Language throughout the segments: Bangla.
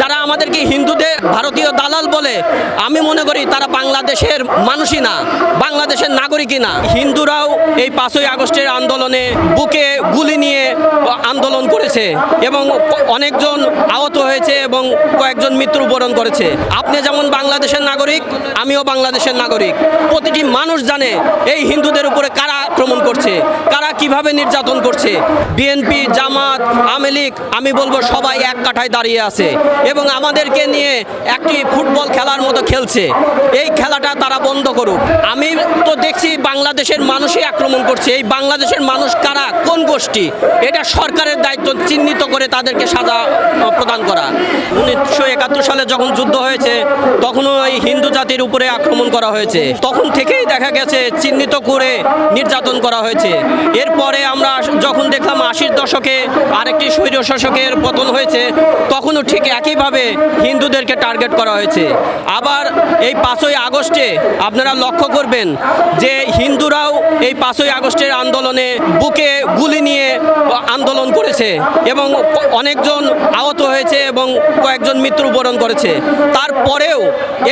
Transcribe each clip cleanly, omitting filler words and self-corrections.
যারা আমাদেরকে হিন্দুদের ভারতীয় দালাল বলে, আমি মনে করি তারা বাংলাদেশের মানুষই না, বাংলাদেশের নাগরিকই না। হিন্দুরাও এই 5ই আগস্টের আন্দোলনে বুকে গুলি নিয়ে আন্দোলন করেছে এবং অনেকজন আহত হয়েছে এবং কয়েকজন মৃত্যুবরণ করেছে। আপনি যেমন বাংলাদেশের নাগরিক, আমিও বাংলাদেশের নাগরিক। প্রতিটি মানুষ জানে এই হিন্দুদের উপরে কারা আক্রমণ করছে, কারা কিভাবে নির্যাতন করছে। বিএনপি, জামাত, আওয়ামী লীগ, আমি বলবো সবাই এক কাঠায় দাঁড়িয়ে আছে এবং আমাদেরকে নিয়ে একটি ফুটবল খেলার মতো খেলছে। এই খেলাটা তারা বন্ধ করুক। আমি তো দেখছি বাংলাদেশের মানুষই আক্রমণ করছে। এই বাংলাদেশের মানুষ কারা, কোন গোষ্ঠী, এটা সরকারের দায়িত্ব চিহ্নিত করে তাদেরকে সাজা প্রদান করা। 1971 সালে যখন যুদ্ধ হয়েছে তখনও এই হিন্দু জাতির উপরে আক্রমণ করা হয়েছে। তখন থেকেই দেখা গেছে চিহ্নিত করে নির্যাতন করা হয়েছে। এরপরে আমরা যখন দেখলাম 80-র দশকে আরেকটি স্বৈর শাসকের পতন হয়েছে, তখনও ঠিক একইভাবে হিন্দুদেরকে টার্গেট করা হয়েছে। আবার এই 5ই আগস্টে আপনারা লক্ষ্য করবেন যে হিন্দুরাও এই 5ই আগস্টের আন্দোলনে বুকে গুলি নিয়ে আন্দোলন করেছে এবং অনেকজন আহত হয়েছে এবং কয়েকজন মৃত্যুবরণ করেছে। তারপরেও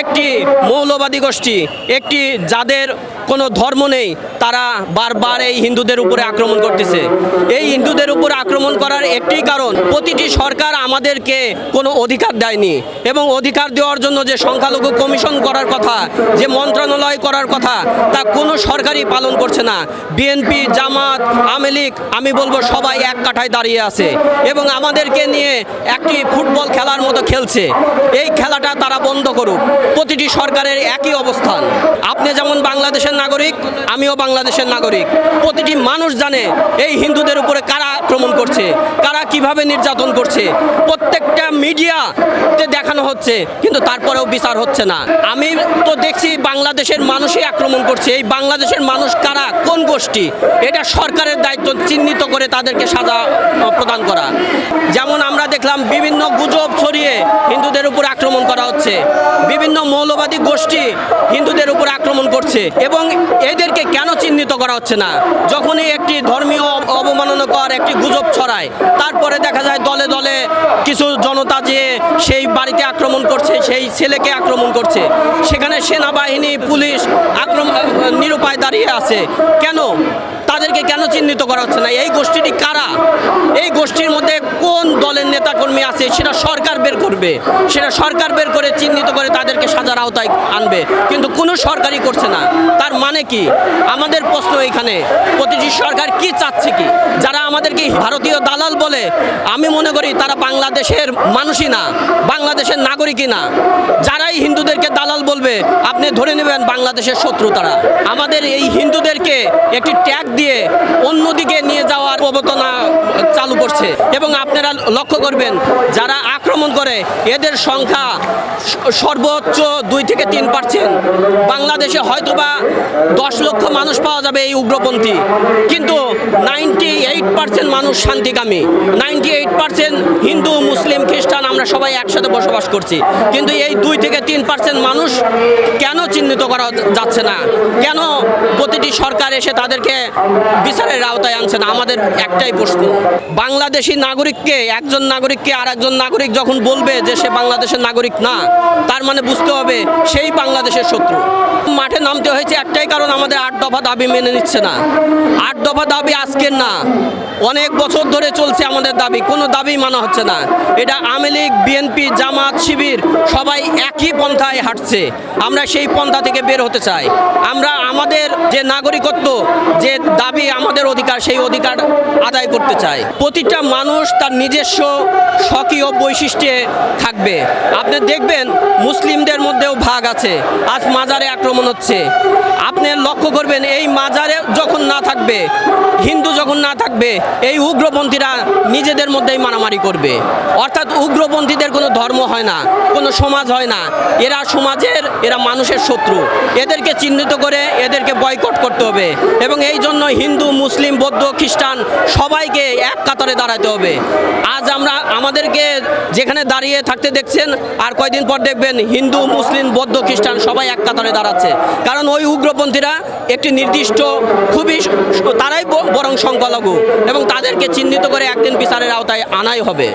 একটি মৌলবাদী গোষ্ঠী, একটি যাদের কোনো ধর্ম নেই, তারা বারবার এই হিন্দুদের উপরে আক্রমণ করতেছে। এই হিন্দুদের উপরে আক্রমণ করার একটি কারণ, প্রতিটি সরকার আমাদেরকে কোনো অধিকার দেয়নি এবং অধিকার দেওয়ার জন্য যে সংখ্যালঘু কমিশন করার কথা, যে মন্ত্রণালয় করার কথা, তা কোনো সরকারই পালন করছে না। বিএনপি, জামাত, আওয়ামী লীগ, আমি বলবো সবাই এক কাঠায় দাঁড়িয়ে আছে এবং আমাদেরকে নিয়ে একটি ফুটবল খেলার মতো খেলছে। এই খেলাটা তারা বন্ধ করুক। প্রতিটি সরকারের একই অবস্থান। আপনি যেমন বাংলাদেশের নাগরিক, আমিও বাংলাদেশের নাগরিক। প্রতিটি মানুষ জানে এই হিন্দুদের উপরে কারা আক্রমণ করছে, কারা কিভাবে নির্যাতন করছে। প্রত্যেকটা মিডিয়াতে দেখানো হচ্ছে, কিন্তু তারপরেও বিচার হচ্ছে না। আমি তো দেখছি বাংলাদেশের মানুষই আক্রমণ করছে। এই বাংলাদেশের মানুষ কারা, কোন গোষ্ঠী, এটা সরকারের দায়িত্ব চিহ্নিত করে তাদেরকে সাজা প্রদান করা। যেমন আমরা দেখলাম বিভিন্ন গুজব ছড়িয়ে হিন্দুদের উপর আক্রমণ করা হচ্ছে, বিভিন্ন মৌলবাদী গোষ্ঠী হিন্দুদের উপর আক্রমণ করছে এবং এদেরকে কেন চিহ্নিত করা হচ্ছে না? যখনই একটি ধর্মীয় অবমাননাকর একটি গুজব ছড়ায়, তারপরে দেখা যায় দলে দলে কিছু জনতা যে সেই বাড়িতে আক্রমণ করছে, সেই ছেলেকে আক্রমণ করছে। সেখানে সেনাবাহিনী, পুলিশ নিরুপায় দাঁড়িয়ে আছে। কেন? তাদেরকে কেন চিহ্নিত করা হচ্ছে না? এই গোষ্ঠীটি কারা? এই গোষ্ঠীর মধ্যে কোন দলের নেতাকর্মী আছে সেটা সরকার বের করবে, সেটা সরকার বের করে চিহ্নিত করে তাদেরকে সাজার আওতায় আনবে, কিন্তু কোনো সরকারই করছে না। তার মানে কি? আমাদের প্রশ্ন এখানে, প্রতিটি সরকার কি চাচ্ছে কি? যারা আমাদেরকে ভারতীয় দালাল বলে, আমি মনে করি তারা বাংলাদেশের মানুষই না, বাংলাদেশের নাগরিকই না। যারাই হিন্দুদেরকে দালাল বলবে, আপনি ধরে নেবেন বাংলাদেশের শত্রু তারা। আমাদের এই হিন্দুদেরকে একটি ট্যাগ দিয়ে অন্যদিকে নিয়ে যাওয়ার প্রবণতা চালু করছে এবং আপনারা লক্ষ্য করবেন যারা আক্রমণ করে এদের সংখ্যা সর্বোচ্চ 2-3%। বাংলাদেশে হয়তোবা 10 লক্ষ মানুষ পাওয়া যাবে এই উগ্রপন্থী, কিন্তু 98% মানুষ শান্তিকামী। 98% হিন্দু, মুসলিম, খ্রিস্টান, আমরা সবাই একসাথে বসবাস করছি। কিন্তু এই 2-3% মানুষ কেন চিহ্নিত করা যাচ্ছে না? কেন প্রতিটি সরকার এসে তাদেরকে বিচারের আওতায় আনছে না? আমাদের একটাই প্রশ্ন। বাংলাদেশি নাগরিককে, একজন নাগরিককে আর একজন নাগরিক যখন বলবে যে সে বাংলাদেশের নাগরিক না, তার মানে বুঝতে হবে সেই বাংলাদেশের শত্রু। মাঠে নামতে হয়েছে একটাই কারণ, আমাদের 8 দফা দাবি মেনে নিচ্ছে না। 8 দফা দাবি আজকের না, অনেক বছর ধরে চলছে আমাদের দাবি, কোনো দাবি মানা হচ্ছে না। এটা আওয়ামী লীগ, বিএনপি, জামাত, শিবির সবাই একই পন্থায় হাঁটছে। আমরা সেই পন্থা থেকে বের হতে চাই। আমরা আমাদের যে নাগরিকত্ব, যে দাবি, আমাদের অধিকার, সেই অধিকার আদায় করতে চাই। প্রতিটা মানুষ তার নিজস্ব স্বকীয় বৈশিষ্ট্যে থাকবে। আপনি দেখবেন মুসলিমদের মধ্যেও ভাগ আছে। আজ মাজারে আক্রমণ হচ্ছে, আপনি লক্ষ্য করবেন এই মাজারে যখন না থাকবে, হিন্দু যখন না থাকবে, এই উগ্রপন্থীরা নিজেদের মধ্যেই মারামারি করবে। অর্থাৎ উগ্রপন্থীদের কোনো ধর্ম হয় না, কোনো সমাজ হয় না। এরা সমাজের, এরা মানুষের শত্রু। এদেরকে চিহ্নিত করে এদেরকে বয়কট করতে হবে এবং এই জন্য হিন্দু, মুসলিম, বৌদ্ধ, খ্রিস্টান সবাইকে এক কাতারে দাঁড়াতে হবে। আজ আমরা আমাদেরকে যেখানে দাঁড়িয়ে থাকতে দেখছেন, আর কয়দিন পর দেখবেন হিন্দু, মুসলিম, বৌদ্ধ, খ্রিস্টান সবাই এক কাতারে দাঁড়াচ্ছে। কারণ ওই উগ্রপন্থীরা একটি নির্দিষ্ট, খুবই তারাই বরং সংখ্যালঘু এবং তাদেরকে চিহ্নিত করে একদিন বিচারের আওতায় আনাই হবে।